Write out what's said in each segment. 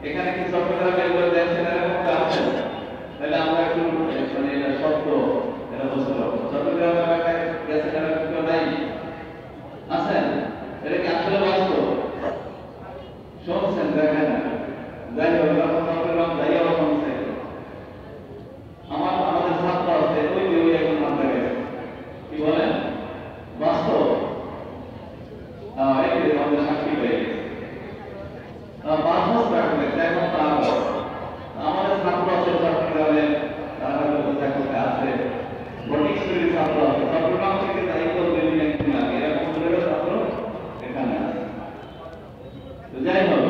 এখানে কি চট্টগ্রামের মধ্যে আছেন এরকম আছেন, তাহলে আমরা একটু মানে এটা শব্দ এটা বুঝতে পারবো। চট্টগ্রাম এলাকায় গেছেন এরকম কেউ নাই আছেন? এটা কি আসলে বাস্তব? শুনছেন দেখেন, যাই হোক চট্টগ্রাম যাইয়াও শুনছেন। আমাদের ছাত্র আছে ওই যে ওই এখন মাথা গেছে, কি বলেন বাস্তব? এই আমাদের সাক্ষী হয়ে গেছে বাস্তব রাখবে এখন আমাদের ছাত্র আছে চট্টগ্রামে, তারা আছে ভোটিং স্কুলের ছাত্র আছে চট্টগ্রাম থেকে দায়িত্ব একদিন লাগে এরকম ছাত্র এখানে আছে। তো যাই হোক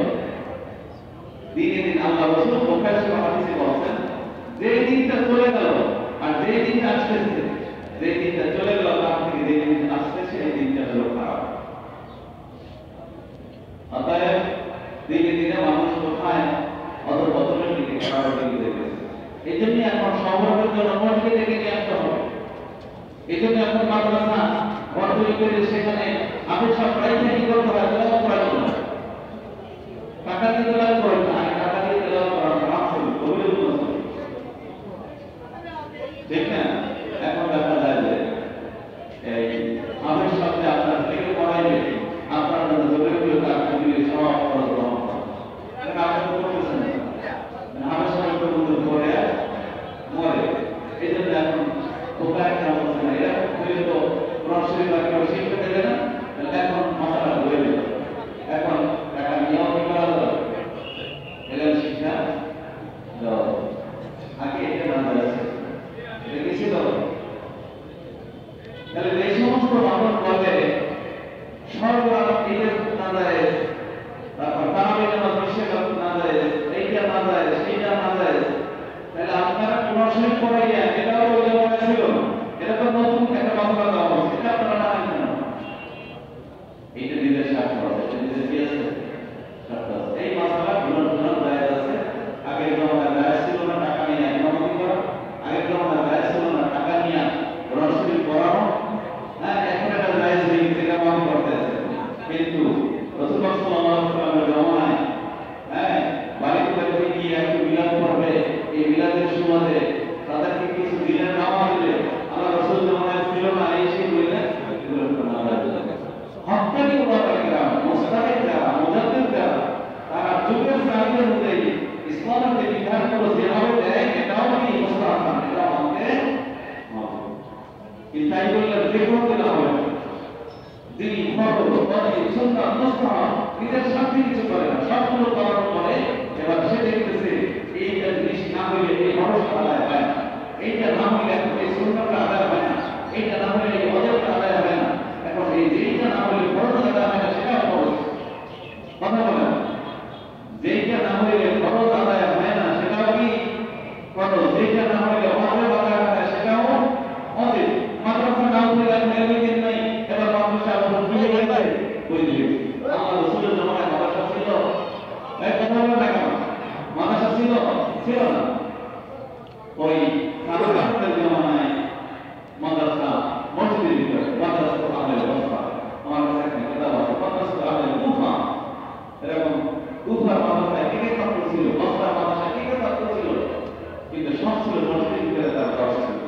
দিনে দিন আল্লাহ রাসূল প্রকাশ্যে হাদিসে বলেছেন যে দিনটা চলে গেল আর যে দিনটা আসতেছে, যে দিনটা চলে গেল তার থেকে যে দিনটা আসতেছে এই দিনটা হলো খারাপ। অতএব দিনে দিনে মানুষ কোথায় অধঃপতনের দিকে খারাপ দিকে যেতেছে। এই জন্য এখন সমাজের জন্য মসজিদে ডেকে নিয়ে আসতে হবে। এই জন্য এখন মাদ্রাসা বর্তমানে করে সেখানে আমি সব প্রাইভেট করতে হয় তেলাওয়াত করার জন্য টাকা দিয়ে তেলাওয়াত করেন না, টাকা দিয়ে তেলাওয়াত করার নাম হলো কবির মুসলিম, ঠিক না? এখন দেখা যায় যে এই আমার সাথে আপনার থেকে পড়াইলে আপনার জন্য জরুরি কাজ করলে সব খরচ গ্রহণ করেন, আপনি করতেছেন না, আমার সাথে বন্ধু পড়ে মরে। এই জন্য এখন কোথায় একটা অবস্থা নেই, এরকম হইলে তো সরাসরি বা কেউ শিখতে দেবে না, এখন মাথাটা ধরে দেবে। এখন টাকা নিয়েও কি করা যাবে, এলেন শিক্ষা আগে এটা না আছে ছিল। তাহলে এই সমস্ত মানুষ বলে সর্বরাত ঈদের না যায়, তারপর তারাবির নামাজ বিশ্বকাপ না যায়, এইটা না যায় সেইটা না যায়, তাহলে আপনারা সরাসরি পড়াইয়া এটাও ওই জায়গায় ছিল, এটা তো নতুন একটা মাসলা দেওয়া হচ্ছে, এটা আপনারা না জানেন না, এইটা নিজের স্বার্থ আছে, এটা নিজের কি আছে স্বার্থ আছে। এই মাসলা গুণন জায়েজ আছে। আগের জমানায় জায়েজ ছিল না টাকা নিয়ে ইমামতি করা, আগের জমানায় জায়েজ ছিল না টাকা নিয়ে সরাসরি পড়ানো, হ্যাঁ এখন এটা জায়েজ হয়ে গেছে, এটা আমি করতেছে। কিন্তু রাসূলুল্লাহ সাল্লাল্লাহু আলাইহি ওয়াসাল্লামের জমানায় হ্যাঁ বাড়িতে বাড়িতে গিয়ে একটু মিলাদ পড়বে, এই মিলাদের সুবাদে তাদেরকে কিছু দিলেন নামা দিলে আল্লাহ রাসূল জমানায় ছিল না, এই সেই বললেন এগুলো তো না যায়। হত্যাকে ওলামায়ে মুস্তাহিদ যারা মুজাদ্দিদ যারা তারা যুগের চাহিদা অনুযায়ী ইসলামের যে বিধানগুলো যেভাবে দেয় এটাও কি মুস্তাহাব না, এটা মানতে হবে। কিন্তু তাই বললে যে কোনো দিন হবে দিন ফরজ ওয়াজিব সুন্নাত মুস্তাহাব নিজের সাথে কিছু করে না, সবগুলো পালন করে। এবার সে দেখতেছে এইটা জিনিস না হইলে এই ফরজ আদায় হয় না, এইটা না হইলে এই সুন্নাতটা আদায় হয় না, এইটা না হইলে এই ওয়াজিবটা আদায় হয় না। এখন এই যেইটা না হইলে ফরজ আদায় হয় না সেটাও ফরজ, কথা বলেন, যেইটা না হইলে ফরজ আদায় হয় না সেটাও কি ফরজ, যেইটা না হইলে ওয়াজিব আদায় হয় না সেটাও ওয়াজিব। মাদ্রাসা নাম হইলে মেরুই দিন নাই, এবার মাদ্রাসা আপনার বুঝে গেছে ওই দিকে আল্লাহ রাসূলের জমানায় মাদ্রাসা ছিল, এই কথা বলেন না কেন, মাদ্রাসা ছিল ছিল না। ওই সাহাবাদের জমানায় মাদ্রাসা মসজিদের ভিতরে মাদ্রাসা তো আহলে ব্যবস্থা, আমার কাছে একটা কিতাব আছে মাদ্রাসা আহলে কুফা, এরকম কুফার মাদ্রাসায় কে কে ছাত্র ছিল, বসরার মাদ্রাসায় কে কে ছাত্র ছিল, কিন্তু সব ছিল মসজিদের ভিতরে তার দর্শ ছিল,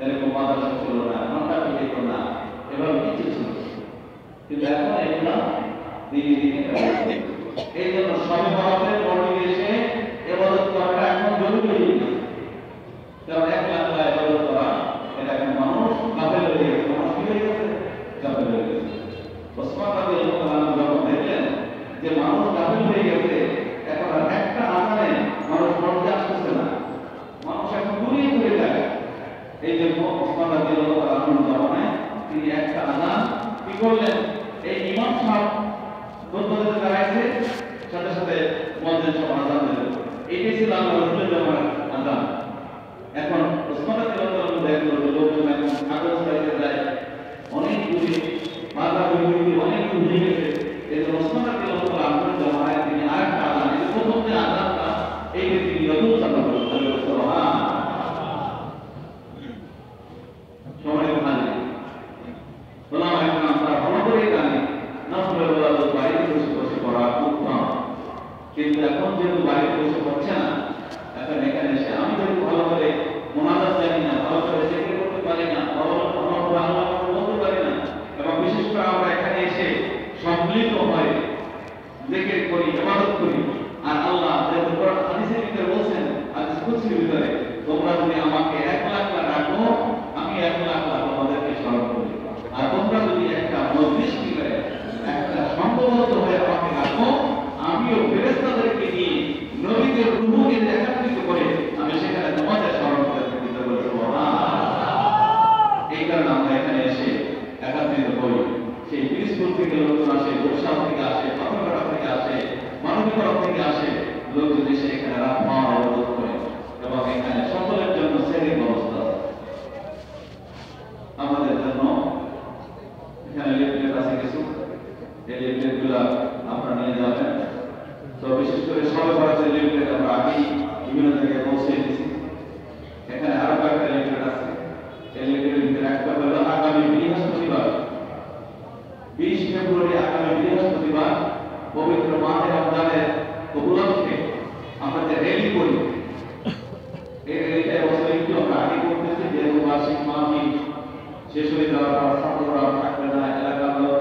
এরকম মাদ্রাসা ছিল না, ঘন্টা পিটিত না, এভাবে কিছু ছিল। কিন্তু এখন এগুলা দিনে দিনে এই জন্য সবে বরাতের পরিবেশে ইবাদত করাটা এখন জরুরি হয়ে গেছে। কারণ এক লাখ ইবাদত করা এটা এখন মানুষ গাফেল হয়ে গেছে, মানুষ কি হয়ে গেছে গাফেল হয়ে গেছে। ওসমান রাদিয়াল্লাহু আনহু যখন দেখলেন যে মানুষ গাফেল হয়ে গেছে, এখন আর একটা আজানে মানুষ মসজিদে আসতেছে না, মানুষ এখন দূরে দূরে যায়, এই জন্য ওসমান রাদিয়াল্লাহু আনহুর জামানায় তিনি একটা আজান কি করলেন, এই ইমাম সাহেব বন্ধুদের দাঁড়াইছে সাথে সাথে মুয়াজ্জিন সব আজান দিলেন, এইটাই ছিল আল্লাহ রাসূলের জামানার আজান। এখন ওসমান রাদিয়াল্লাহু আনহু দেখলো যে লোকজন এখন কাগজ পাইতে যায় অনেক দূরে, বাধা বিপত্তি অনেক দূর হয়ে গেছে, এই জন্য ওসমান রাদিয়াল্লাহু আনহুর জামানায় তিনি আরেকটা আজান, এই প্রথম যে আজানটা এইটা তিনি নতুন চালু করলেন। সুবহানাল্লাহ। কিন্তু এখন যেহেতু বাড়িতে বসে পড়ছে না, এখন এখানে এসে আমি যেহেতু ভালো করে মোনাজাত জানি না, ভালো করে জিকির করতে পারি না, আল্লাহ বলতে পারি না, এবং বিশেষ করে আমরা এখানে এসে সম্মিলিত হয়ে জিকির করি, ইবাদত করি। আর আল্লাহ যেহেতু কোরআন হাদিসের ভিতরে বলছেন, হাদিস কুদসির ভিতরে, তোমরা যদি আমাকে 1,00,000 বার ডাকো, আমি 1,00,000 বার তোমাদেরকে স্মরণ করি। আর তোমরা যদি একটা মজলিস করে একটা সম্ভবত হয়ে আমাকে ডাকো, আমিও ফেরেশতাদেরকে নিয়ে নবীদের রূহকে একত্রিত করে আমি সেখানে তোমাদের স্মরণ করে দিতে বলবো। এই কারণে আমরা এখানে এসে একত্রিত হই। সেই পিসফুল থেকে লোকজন আসে, বর্ষা থেকে আসে, পাথরঘাটা থেকে আসে, মানবিকতা থেকে আসে, লোকজন এসে এখানে রাখা অবরোধ করে, এবং এখানে সকলের জন্য শ্রেণীর ব্যবস্থা আছে। আমাদের জন্য এখানে লিফলেট আছে কিছু, এই লিফলেট গুলা আপনারা নিয়ে যাবেন। তো বিশেষ করে সবে বরাতের লিফলেট আমরা আগেই বিভিন্ন জায়গায় পৌঁছে দিয়েছি। এখানে আরো কয়েকটা লিফলেট আছে। এই লিফলেটের ভিতরে একটা হলো আগামী বৃহস্পতিবার 20 ফেব্রুয়ারি, আগামী বৃহস্পতিবার পবিত্র মাহে রমজানের উপলক্ষে আমরা যে র্যালি করি, এই র্যালিটা এবছর একটু আমরা আগে করতেছি, যেহেতু বার্ষিক মাহফিল শেষ হয়ে যাওয়ার পর ছাত্ররা থাকবে না, এলাকার লোক